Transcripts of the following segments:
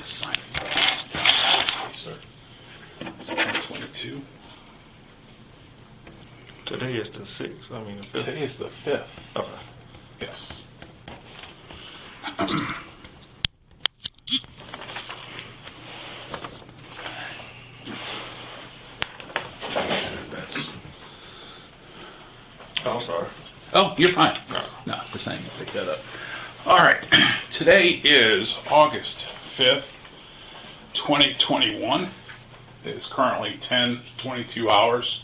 sign it. Sir. It's 10/22. Today is the 6th. I mean, the 5th. Today is the 5th. Okay. Yes. That's. Oh, I'm sorry. Oh, you're fine. No, this ain't gonna pick that up. All right. Today is August 5th, 2021. It is currently 10:22 hours.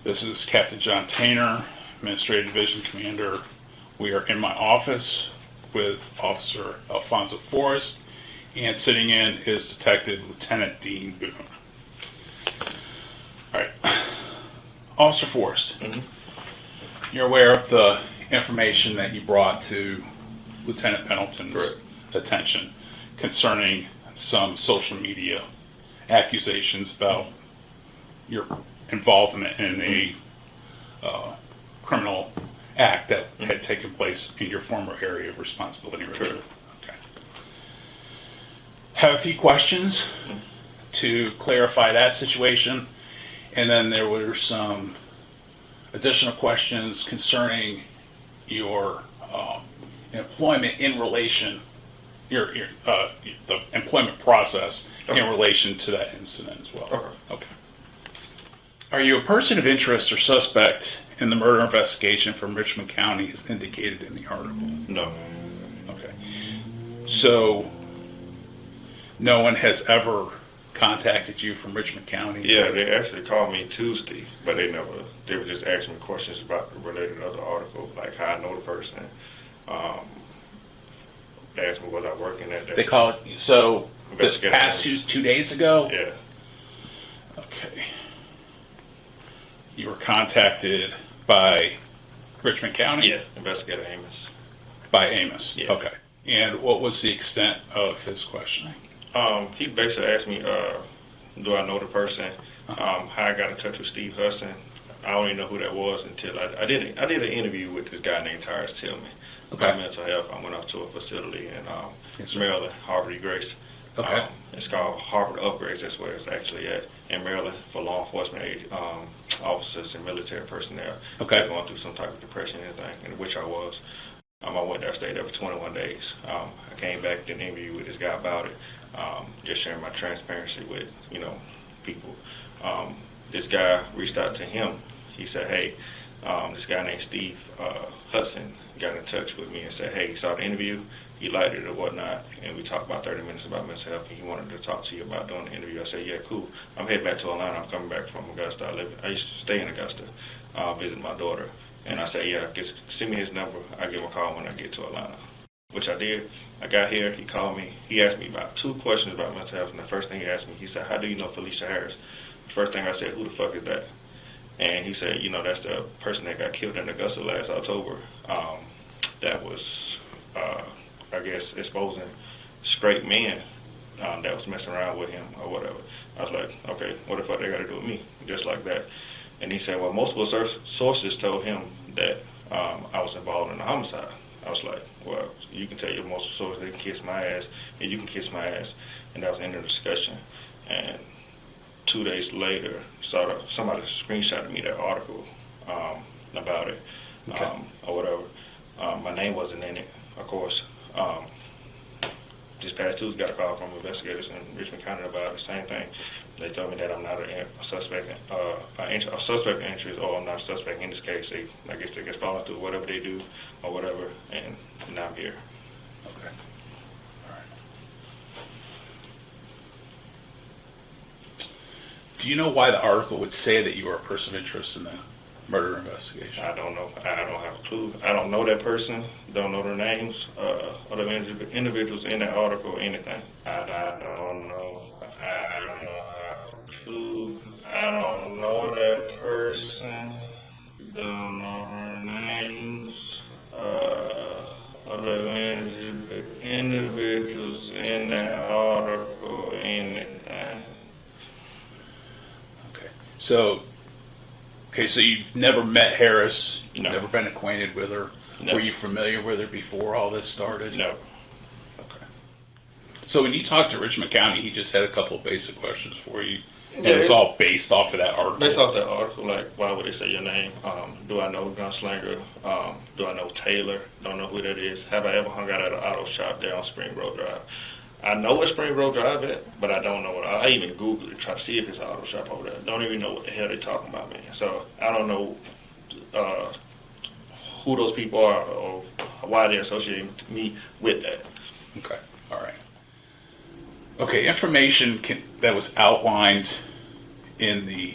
This is Captain John Tainer, Administrative Division Commander. We are in my office with Officer Alfonso Forrest, and sitting in is Detective Lieutenant Dean Boone. All right. Officer Forrest, you're aware of the information that you brought to Lieutenant Pendleton's attention concerning some social media accusations about your involvement in a criminal act that had taken place in your former area of responsibility. Richard. Okay. Have a few questions to clarify that situation, and then there were some additional questions concerning your employment in relation, the employment process in relation to that incident as well. Okay. Are you a person of interest or suspect in the murder investigation from Richmond County as indicated in the article? No. Okay. So, no one has ever contacted you from Richmond County? Yeah, they actually called me Tuesday, but they were just asking me questions about the related to the article, like how I know the person. They asked me, was I working that day? They called you, so this past 2 days ago? Yeah. Okay. You were contacted by Richmond County? Yeah, Investigator Amos. By Amos? Yeah. Okay. And what was the extent of his questioning? He basically asked me, do I know the person? How I got in touch with Steve Hudson. I don't even know who that was until I did an interview with this guy named Tyrus Tillman about mental health. I went out to a facility in Maryland, Harvard Grace. Okay. It's called Harvard Upgrades. That's where it's actually at in Maryland for law enforcement officers and military personnel. Okay. They're going through some type of depression and everything, in which I was. I went there, stayed there for 21 days. I came back, did an interview with this guy about it. Just sharing my transparency with, people. This guy reached out to him. He said, hey, this guy named Steve Hudson got in touch with me and said, hey, he saw the interview, he liked it or whatnot, and we talked about 30 minutes about mental health, and he wanted to talk to you about doing the interview. I said, yeah, cool. I'm heading back to Atlanta. I'm coming back from Augusta. I used to stay in Augusta, visit my daughter. And I said, yeah, send me his number. I'll give him a call when I get to Atlanta, which I did. I got here. He called me. He asked me about 2 questions about mental health, and the first thing he asked me, he said, how do you know Felicia Harris? The first thing I said, who the fuck is that? And he said, that's the person that got killed in Augusta last October. That was, I guess, exposing straight men that was messing around with him or whatever. I was like, okay, what the fuck they got to do with me? Just like that. And he said, well, multiple sources told him that I was involved in a homicide. I was like, well, you can tell your multiple sources they can kiss my ass, and you can kiss my ass. And that was the end of the discussion. And 2 days later, somebody screenshotted me that article about it, or whatever. My name wasn't in it, of course. This past Tuesday, got a call from investigators in Richmond County about the same thing. They told me that I'm not a suspect, a suspect in interest, or I'm not a suspect in this case. I guess they get followed through whatever they do or whatever, and now I'm here. Okay. All right. Do you know why the article would say that you are a person of interest in the murder investigation? I don't know. I don't have a clue. I don't know that person. Don't know their names or the individuals in that article or anything. I don't know. I don't have a clue. I don't know that person. Don't know her names or the individuals in that article or anything. Okay. So you've never met Harris? You've No. never been acquainted with her? No. Were you familiar with her before all this started? No. Okay. So when you talked to Richmond County, he just had a couple of basic questions for you, and Yeah, it was all based off of that article. Based off that article, like, why would they say your name? Do I know Gunslinger? Do I know Taylor? Don't know who that is. Have I ever hung out at an auto shop there on Spring Road Drive? I know what Spring Road Drive is, but I don't know what. I even Googled it, try to see if it's an auto shop over there. Don't even know what the hell they talking about, man. So I don't know who those people are or why they're associating me with that. Okay, all right. Okay, information that was outlined in the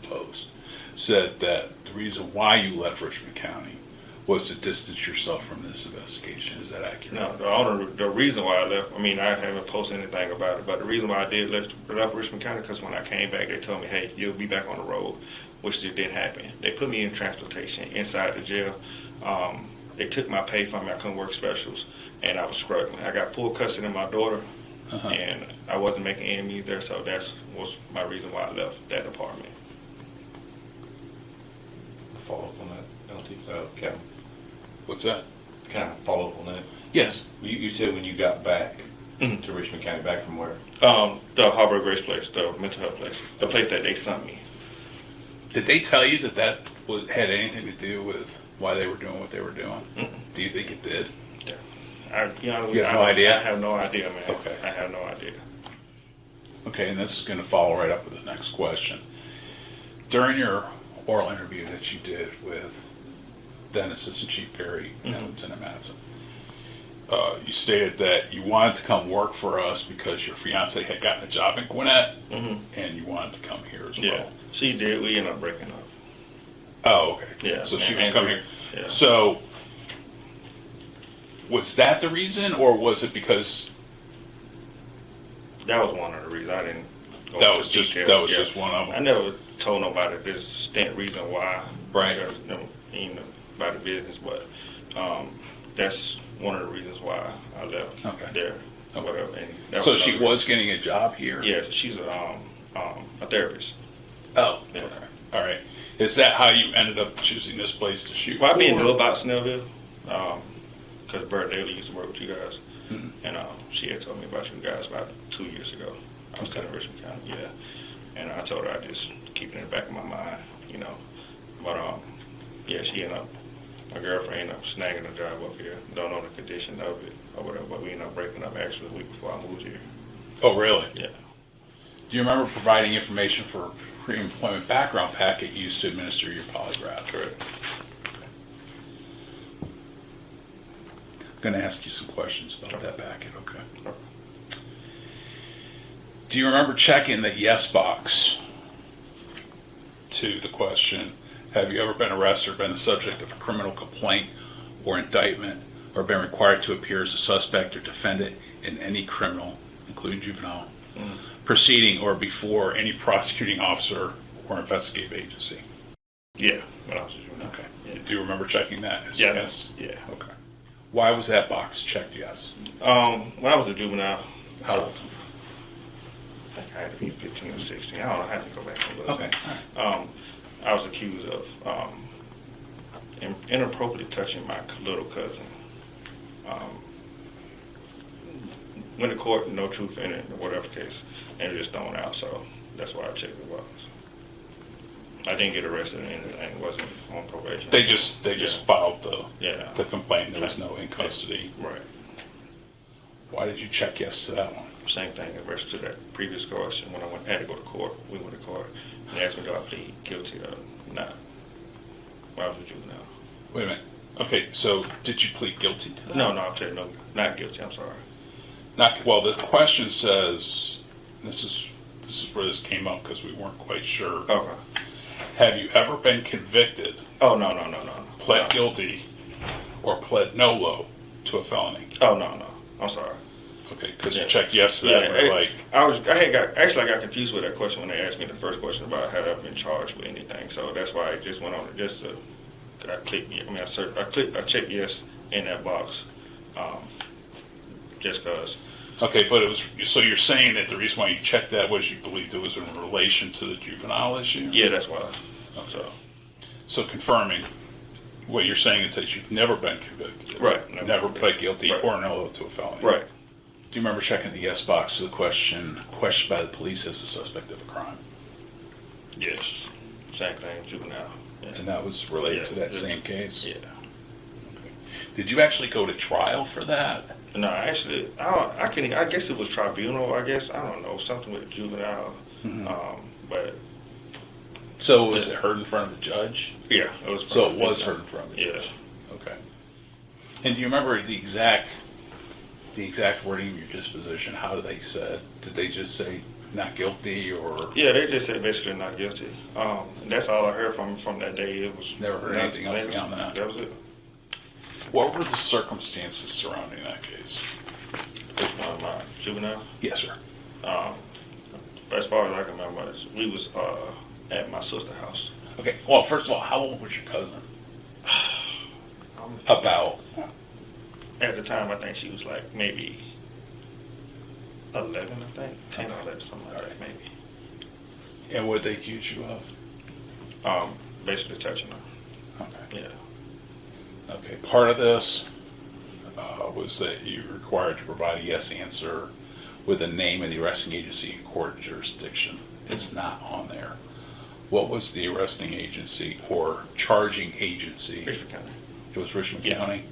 post said that the reason why you left Richmond County was to distance yourself from this investigation. Is that accurate? No, the reason why I left, I mean, I haven't posted anything about it, but the reason why I did left Richmond County, because when I came back, they told me, hey, you'll be back on the road, which didn't happen. They put me in transportation inside the jail. They took my pay from me. I couldn't work specials, and I was struggling. I got full custody of my daughter, and I wasn't making ends meet there, so that was my reason why I left that department. Follow up on that, Kevin. What's that? Kind of follow up on that. Yes. You said when you got back to Richmond County, back from where? The Harbor Grace place, the mental health place, the place that they sent me. Did they tell you that had anything to do with why they were doing what they were doing? Do you think it did? Yeah. You have no idea? I have no idea, man. Okay. I have no idea. Okay, and this is going to follow right up with the next question. During your oral interview that you did with then Assistant Chief Perry and Lieutenant Madison, you stated that you wanted to come work for us because your fiance had gotten a job in Gwinnett, and you wanted to come here as well. Yeah, she did. We ended up breaking up. Oh, okay. Yeah. So she was coming here. Yeah. So was that the reason, or was it because that was one of the reasons I didn't go that into was just details. that was just one of I them? never told nobody the distinct reason why. Right. Even about the business, but that's one of the reasons why I left there. Or whatever. And that So was she another was getting a job here? reason. Yeah, she's a therapist. Oh, Yeah. okay. All right. Is that how you ended up choosing this place to shoot? Well, I didn't for? know about Snellville because Bert Daly used to work with you guys, and she had told me about you guys about 2 years ago. I was telling Richmond County, yeah, and I told her I just keep it in the back of my mind, you know. But yeah, she ended up, my girlfriend ended up snagging a job up here. Don't know the condition of it or whatever, but we ended up breaking up actually a week before I moved here. Oh, really? Yeah. Do you remember providing information for pre-employment background packet used to administer your polygraph? Correct. I'm going to ask you some questions about that packet, okay? Okay. Do you remember checking the yes box to the question, have you ever been arrested or been the subject of a criminal complaint or indictment or been required to appear as a suspect or defendant in any criminal, including juvenile, proceeding or before any prosecuting officer or investigative agency? Yeah, when I was a juvenile. Okay. Yeah. Do you remember checking that as Yeah. yes? Yeah. Okay. Why was that box checked yes? When I was a juvenile, How old? I think I had to be 15 or 16. I don't know. I had to go back and look. Okay. I was accused of inappropriately touching my little cousin. Went to court, no truth in it, or whatever case, and it was just thrown out. So that's why I checked the box. I didn't get arrested or anything. Wasn't on probation. They just filed the complaint. There was no in custody. Right. Why did you check yes to that one? Same thing in regards to that previous question. When I had to go to court, we went to court, and they asked me do I plead guilty or not. When I was a juvenile. Wait a minute. Okay, so did you plead guilty to that? No, I'm saying no, not guilty. I'm sorry. Not well. The question says, this is where this came up because we weren't quite sure. Okay. Have you ever been convicted, Oh no. pled guilty, or pled nolo to a felony? Oh no. I'm sorry. Okay, because Yeah. you checked yes to that. Yeah, We're like, I got confused with that question when they asked me the first question about had I been charged with anything. So that's why I just went on just to I clicked. I mean, I checked yes in that box, just cause. okay, but it was so you're saying that the reason why you checked that was you believed it was in relation to the juvenile issue? Yeah, that's why. So confirming, what you're saying is that you've never been convicted. Right. Never pled guilty Right. or no to a felony. Right. Do you remember checking the yes box to the question, questioned by the police as a suspect of a crime? Yes. Same thing, juvenile. Yeah. And that was related Yeah. to that same case? Yeah. Did you actually go to trial for that? No, actually, I guess it was tribunal. I guess I don't know, something with juvenile. Mhm. But So was it heard in front of a judge? yeah, it was. So it was heard in front of a judge? Yeah. Okay. And do you remember the exact wording of your disposition? How did they say? Did they just say not guilty or? Yeah, they just said basically not guilty. And that's all I heard from that day. It was Never heard anything else beyond that? That was it. What were the circumstances surrounding that case? This one, my juvenile. Yes, sir. As far as I can remember, we was at my sister's house. Okay. Well, first of all, how old was your cousin? About. At the time, I think she was like maybe 11, I think. 10 or 11, something like that, maybe. And what they accuse you of? Basically touching her. Okay. Yeah. Okay. Part of this was that you were required to provide a yes answer with the name of the arresting agency and court jurisdiction. It's not on there. What was the arresting agency or charging agency? Richmond County. It was Richmond Yeah. County?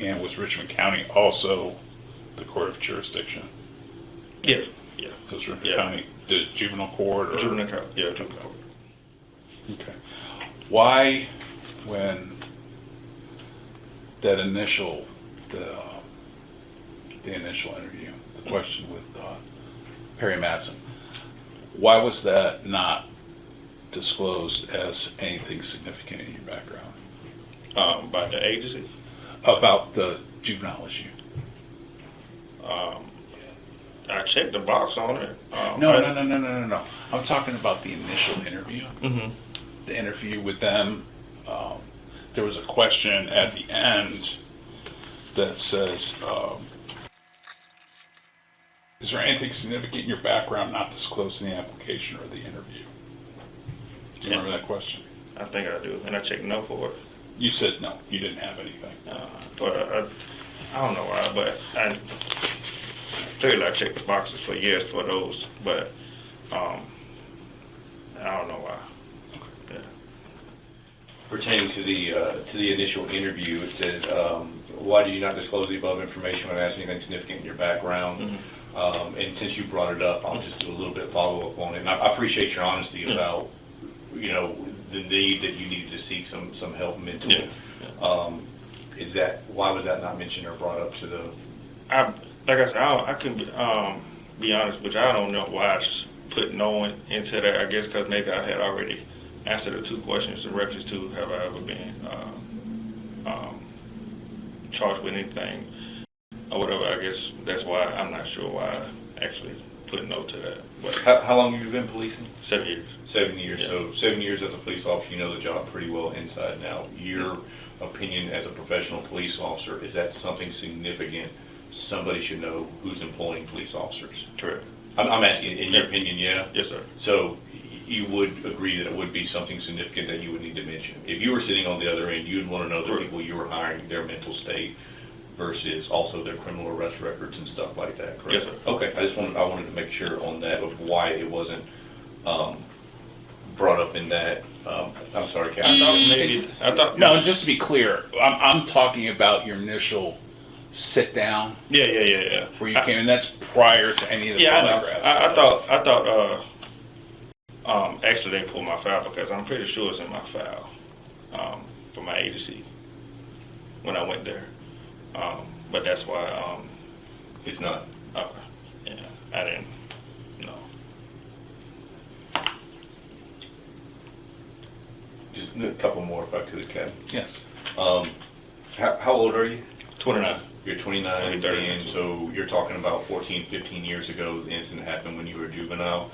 And was Richmond County also the court of jurisdiction? Yeah. Yeah. It was Richmond Yeah. County, the juvenile court? Or? Juvenile court. Yeah, juvenile court. Okay. Why, when that initial, the initial interview, the question with Perry Madsen, why was that not disclosed as anything significant in your background? By the agency. About the juvenile issue? I checked the box on it. No. I'm talking about the initial interview. Mm-hmm. The interview with them. There was a question at the end that says, is there anything significant in your background not disclosed in the application or the interview? Do you remember that question? I think I do, and I checked no for it. You said no, you didn't have anything. But I don't know why, but clearly I checked the boxes for yes for those, but I don't know why. Yeah. Pertaining to the initial interview, it says, why did you not disclose the above information when asked anything significant in your background? Mm-hmm. And since you brought it up, I'll just do a little bit of follow-up on it. And I appreciate your honesty about, the need that you needed to seek some help mentally. Yeah. Why was that not mentioned or brought up to the? Like I said, I can be honest, but I don't know why I put no one into that. I guess because maybe I had already answered the two questions in reference to have I ever been charged with anything or whatever. I guess that's why I'm not sure why I actually put no to that. But How long have you been policing? 7 years. 7 years. Yeah. So 7 years as a police officer, you know the job pretty well inside and out. Your opinion as a professional police officer, is that something significant somebody should know who's employing police officers? Correct. I'm asking, in your opinion, yeah? Yes, sir. So you would agree that it would be something significant that you would need to mention? If you were sitting on the other end, you'd want to know the people you were hiring, their mental state versus also their criminal arrest records and stuff like that, correct? Yes, sir. Okay, I wanted to make sure on that of why it wasn't brought up in that. I'm sorry, Captain. No, just to be clear, I'm talking about your initial sit down Yeah. where you came, and that's prior to any of the Yeah, I know. polygraphs. I thought actually they pulled my file because I'm pretty sure it's in my file for my agency when I went there. But that's why It's not. okay. Yeah, I didn't know. Just a couple more if I could, Captain. Yes. How old are you? 29. You're 29, I'm 30. and so you're talking about 14, 15 years ago, the incident happened when you were a juvenile.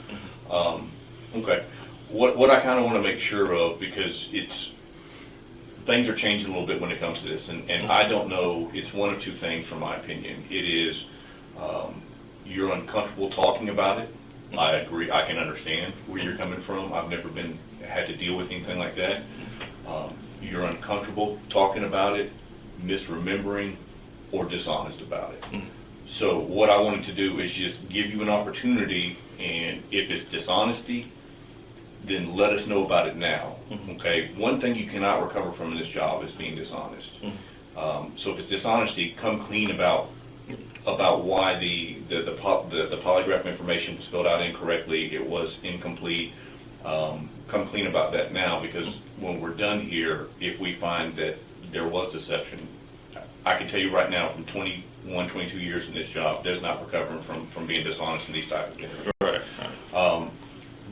Okay. What I kind of want to make sure of, because things are changing a little bit when it comes to this, and I don't know, it's one of two things from my opinion. It is you're uncomfortable talking about it, I agree. I can understand where you're coming from. I've never had to deal with anything like that. You're uncomfortable talking about it, misremembering, or dishonest about it. So what I wanted to do is just give you an opportunity, and if it's dishonesty, then let us know about it now. Okay. One thing you cannot recover from in this job is being dishonest. So if it's dishonesty, come clean about why the polygraph information was filled out incorrectly. It was incomplete. Come clean about that now, because when we're done here, if we find that there was deception, I can tell you right now, from 21, 22 years in this job, there's not recovering from being dishonest in these type of things. Right.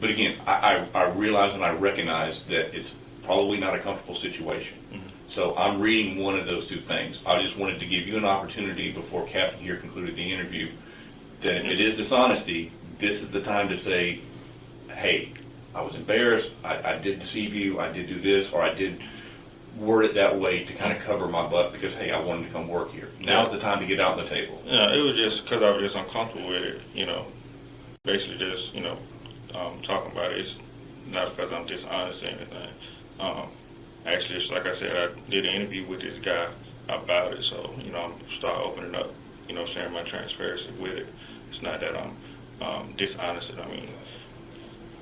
But again, I realize and I recognize that it's probably not a comfortable situation. So I'm reading one of those two things. I just wanted to give you an opportunity before Captain here concluded the interview, that if it is dishonesty, this is the time to say, hey, I was embarrassed, I did deceive you, I did do this, or I did word it that way to kind of cover my butt because, hey, I wanted to come work here. Now's the time to get out on the table. Yeah, it was just because I was just uncomfortable with it, basically just, talking about it. It's not because I'm dishonest or anything. Actually, it's like I said, I did an interview with this guy about it, so, I'm start opening up, sharing my transparency with it. It's not that I'm dishonest. I mean,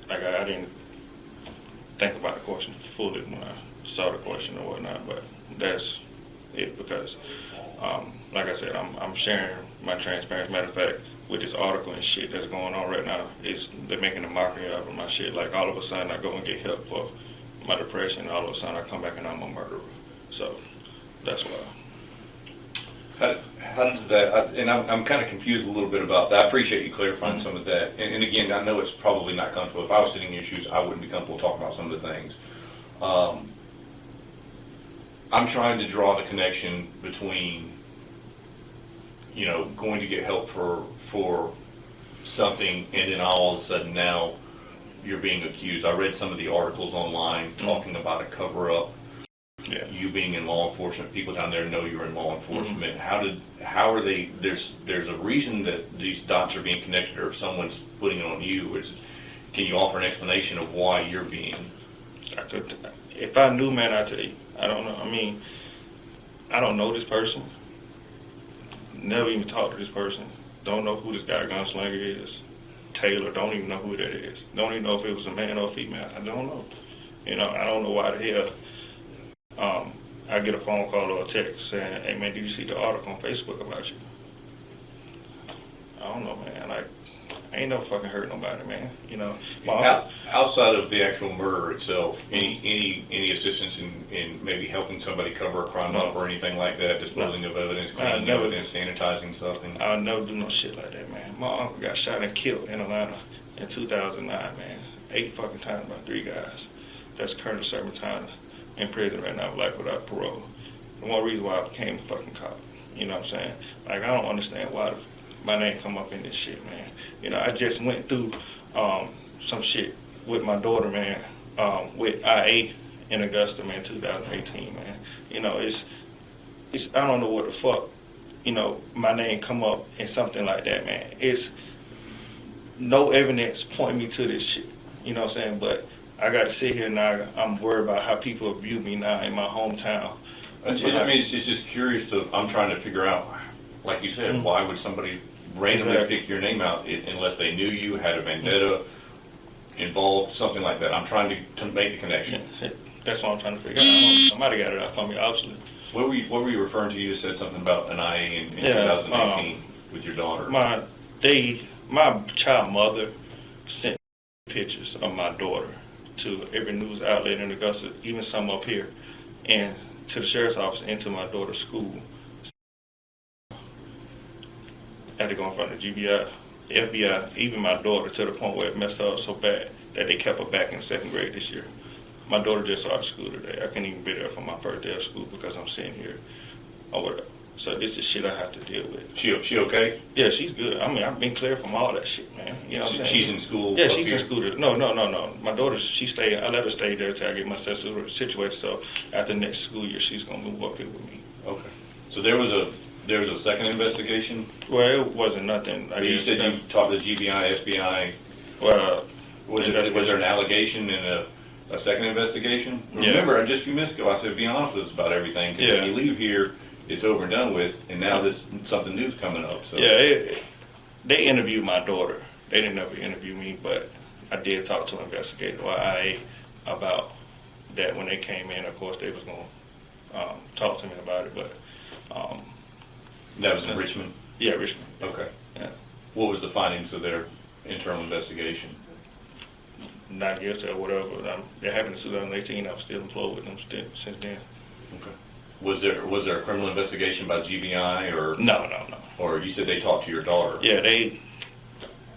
like I didn't think about the question fully when I saw the question or whatnot, but that's it because, like I said, I'm sharing my transparency. Matter of fact, with this article and shit that's going on right now, they're making a mockery out of my shit. Like all of a sudden I go and get help for my depression, all of a sudden I come back and I'm a murderer. So that's why. How does that, and I'm kind of confused a little bit about that. I appreciate you clarifying some of that. And again, I know it's probably not comfortable. If I was sitting in your shoes, I wouldn't be comfortable talking about some of the things. I'm trying to draw the connection between, going to get help for something, and then all of a sudden now you're being accused. I read some of the articles online talking about a cover-up. Yeah. You being in law enforcement, people down there know you're in law enforcement. How are they? There's a reason that these dots are being connected, or if someone's putting it on you. Can you offer an explanation of why you're being? If I knew, man, I'd tell you. I don't know. I mean, I don't know this person. Never even talked to this person. Don't know who this guy gunslinger is. Taylor, don't even know who that is. Don't even know if it was a man or a female. I don't know. I don't know why the hell. I get a phone call or a text saying, hey, man, did you see the article on Facebook about you? I don't know, man. Like, I ain't never fucking hurt nobody, man. Outside of the actual murder itself, any assistance in maybe helping somebody cover a crime up or anything like that, disposing of evidence, cleaning evidence, sanitizing something? I'll never do no shit like that, man. My uncle got shot and killed in Atlanta in 2009, man. 8 fucking times by 3 guys. That's currently serving time in prison right now, life without parole. The one reason why I became a fucking cop. You know what I'm saying? Like, I don't understand why my name come up in this shit, man. I just went through some shit with my daughter, man, with IA in Augusta, man, 2018, man. It's I don't know what the fuck, my name come up in something like that, man. It's no evidence pointing me to this shit. You know what I'm saying? But I got to sit here now. I'm worried about how people view me now in my hometown. I mean, it's just curious. I'm trying to figure out, like you said, why would somebody randomly pick your name out unless they knew you, had a vendetta involved, something like that? I'm trying to make the connection. That's what I'm trying to figure out. Somebody got it out for me, obviously. What were you referring to? You said something about an IA in 2018 with your daughter. My child mother sent pictures of my daughter to every news outlet in Augusta, even some up here, and to the sheriff's office and to my daughter's school. I had to go in front of the GBI, FBI, even my daughter, to the point where it messed her up so bad that they kept her back in 2nd grade this year. My daughter just started school today. I can't even be there for my first day of school because I'm sitting here or whatever. So this is shit I have to deal with. She okay? Yeah, she's good. I mean, I've been clear from all that shit, man. You know what I'm saying? She's in school? Yeah, she's in school. No. My daughter, I let her stay there until I get myself situated. So after next school year, she's going to move up here with me. Okay. So there was a second investigation? Well, it wasn't nothing. You said you talked to GBI, FBI. Well, Was there an allegation and a second investigation? Yeah. Remember, just a few minutes ago, I said, be honest with us about everything. 'Cause Yeah. when you leave here, it's over and done with, and now something new's coming up. So. yeah, they interviewed my daughter. They didn't ever interview me, but I did talk to an investigator or IA about that when they came in. Of course, they was going to talk to me about it, but That was in Richmond? yeah, Richmond. Okay. Yeah. What was the findings of their internal investigation? Not guilty or whatever. It happened in 2018. I was still employed with them since then. Okay. Was there a criminal investigation by GBI or? No. Or you said they talked to your daughter? Yeah, they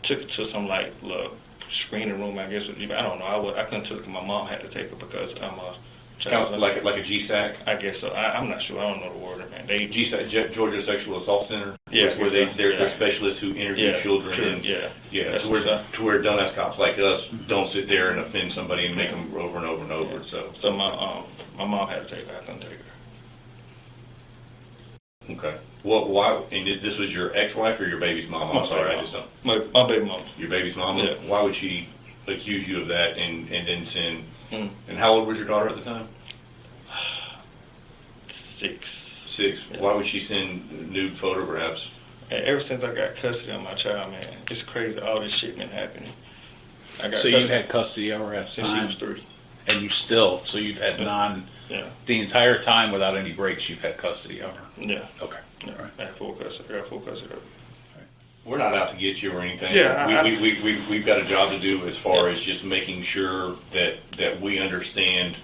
took it to some like little screening room, I guess. I don't know. I couldn't take it. My mom had to take it because I'm a Kind child. of like a GSAC? I guess so. I'm not sure. I don't know the word, man. They GSAC, Georgia Sexual Assault Center? Yeah, Where they're yeah. specialists who interview Yeah, children sure, and. yeah. Yeah, That's to what's where, up. to where dumbass cops like us don't sit there and offend somebody and make them over and over and over, so. So my mom had to take her. I couldn't take her. Okay. Why, and this was your ex-wife or your baby's mom? I'm sorry, I just don't. My baby mom. Your baby's mom? Yeah. Why would she accuse you of that and then send, Mm. and how old was your daughter at the time? 6. 6. Yeah. Why would she send nude photographs? And ever since I got custody of my child, man, it's crazy. All this shit been happening. I got So custody you've had custody of her at the since she time, was 3. and so you've had Yeah. the entire time without any breaks, you've had custody of her. Yeah. Okay. Yeah. All right. I had full custody. I got full custody of her. We're not out to get you or anything. Yeah, We've got a job to do as far as just making sure that we understand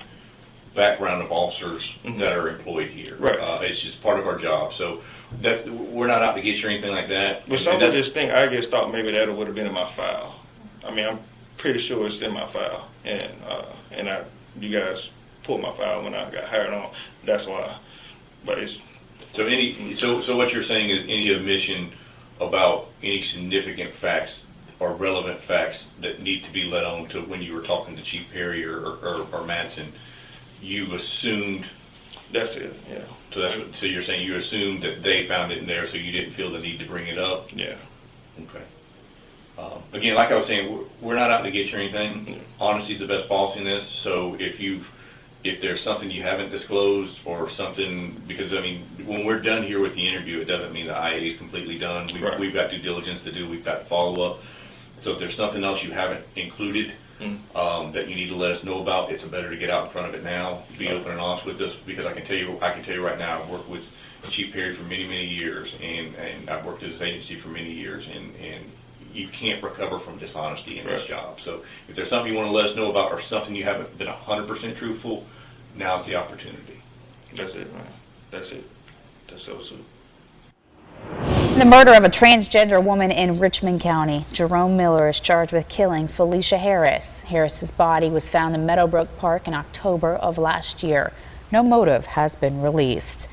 background of officers that are employed here. Right. It's just part of our job. So we're not out to get you or anything like that. But some of this thing, I just thought maybe that would have been in my file. I mean, I'm pretty sure it's in my file, and you guys pulled my file when I got hired on. That's why. But it's So what you're saying is any admission about any significant facts or relevant facts that need to be let on to when you were talking to Chief Perry or Madsen, you assumed. that's it. Yeah. So you're saying you assumed that they found it in there, so you didn't feel the need to bring it up. Yeah. Okay. Again, like I was saying, we're not out to get you or anything. Yeah. Honesty is the best policy in this. So if there's something you haven't disclosed or something, because I mean, when we're done here with the interview, it doesn't mean the IA is completely done. Right. We've got due diligence to do. We've got follow up. So if there's something else you haven't included that you need to let us know about, it's better to get out in front of it now. Be open and honest with us, because I can tell you right now, I've worked with Chief Perry for many, many years, and I've worked at this agency for many years, and you can't recover from dishonesty in this Right. job. So if there's something you want to let us know about or something you haven't been 100% truthful, now's the opportunity. That's it, man. That's it. That's so soon. The murder of a transgender woman in Richmond County. Jerome Miller is charged with killing Felicia Harris. Harris's body was found in Meadowbrook Park in October of last year. No motive has been released.